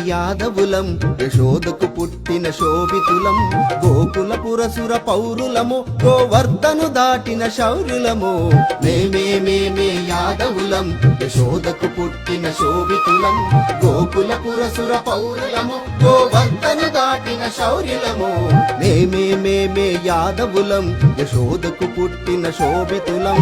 యాదవులం యశోదకు పుట్టిన శోభితులం గోకుల పురసుర పౌరులము గోవర్ధను దాటిన శౌర్యులము మేమే యాదవులం యశోదకు పుట్టిన శోభితులం గోకుల పురసుర పౌరులము గోవర్ధను దాటిన శౌర్యులము మేమే యాదవులం యశోదకు పుట్టిన శోభితులం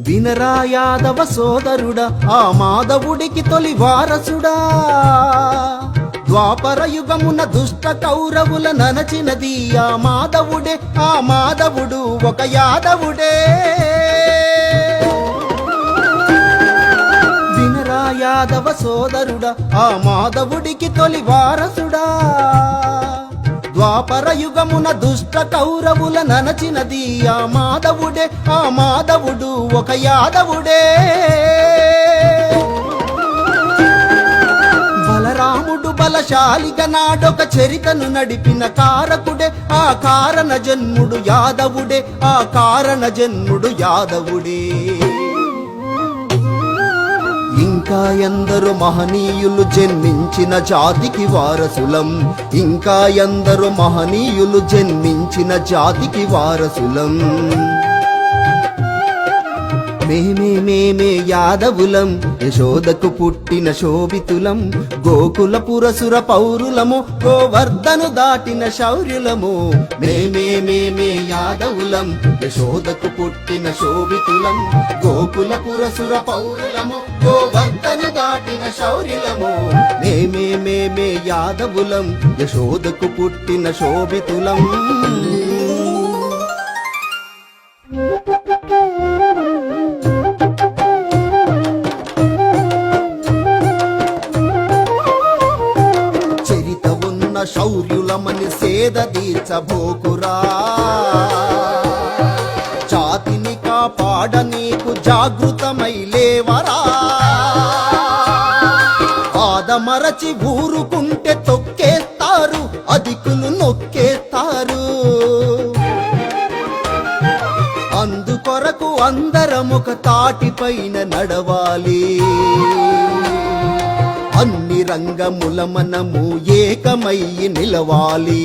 వినరా యాదవ సోదరుడా ఆ మాధవుడికి తొలి వారసుడా ద్వాపర యుగమున దుష్ట కౌరవుల ననచినది ఆ మాధవుడే ఆ మాధవుడు ఒక యాదవుడే వినరా యాదవ సోదరుడా ఆ మాధవుడికి తొలి వారసుడా ద్వాపర యుగమున దుష్ట కౌరవుల ననచినది ఆ మాధవుడే ఆ మాధవుడు ఒక యాదవుడే బలరాముడు బలశాలిగా నాడొక చరితను నడిపిన కారకుడే ఆ కారణ జన్ముడు యాదవుడే ఆ కారణ జన్ముడు యాదవుడే ఇంకా ఎందరో మహనీయులు జన్మించిన జాతికి వారసులం ఇంకా ఎందరో మహనీయులు జన్మించిన జాతికి వారసులం మేమే యాదవులం యశోదకు పుట్టిన శోభితులం గోకుల పురసుర పౌరులము గోవర్ధను దాటిన శౌర్యులము మేమే యాదవులం యశోదకు పుట్టిన శోభితులం గోకుల పురసుర పౌరులము గోవర్ధను దాటిన శౌర్యులము మేమే యాదవులం యశోదకు పుట్టిన శోభితులం శౌర్యులమని సేద తీర్చబోకురా జాతిని కాపాడ నీకు జాగృతమై లేవరా ఆదమరచి ఊరుకుంటే తొక్కేస్తారు అధికులు నొక్కేస్తారు అందుకొరకు అందరం ఒక తాటిపైన నడవాలి అన్ని రంగముల మనము ఏకమై నిలవాలి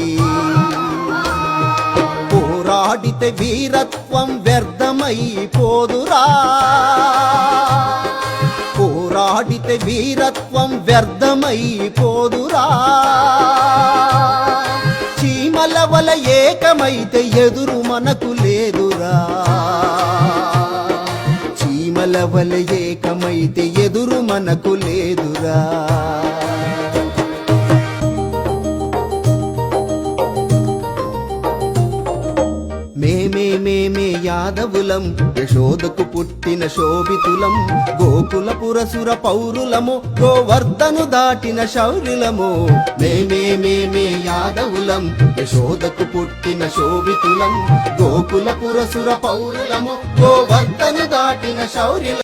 పోరాడితే వీరత్వం వ్యర్థమై పోదురా పోరాడితే వీరత్వం వ్యర్థమై పోదురా చీమల వల ఏకమైతే ఎదురు మనకు లేదురా చీమల వల ఏకమైతే ఎదురు మనకు లేదురా మేమే యాదవులం యశోదకు పుట్టిన శోభితులం గోకుల పురసుర పౌరులము గోవర్ధను దాటిన శౌర్యులము మేమే యాదవులం యశోదకు పుట్టిన శోభితులం గోకుల పురసుర పౌరులము గోవర్ధను దాటిన శౌర్యులము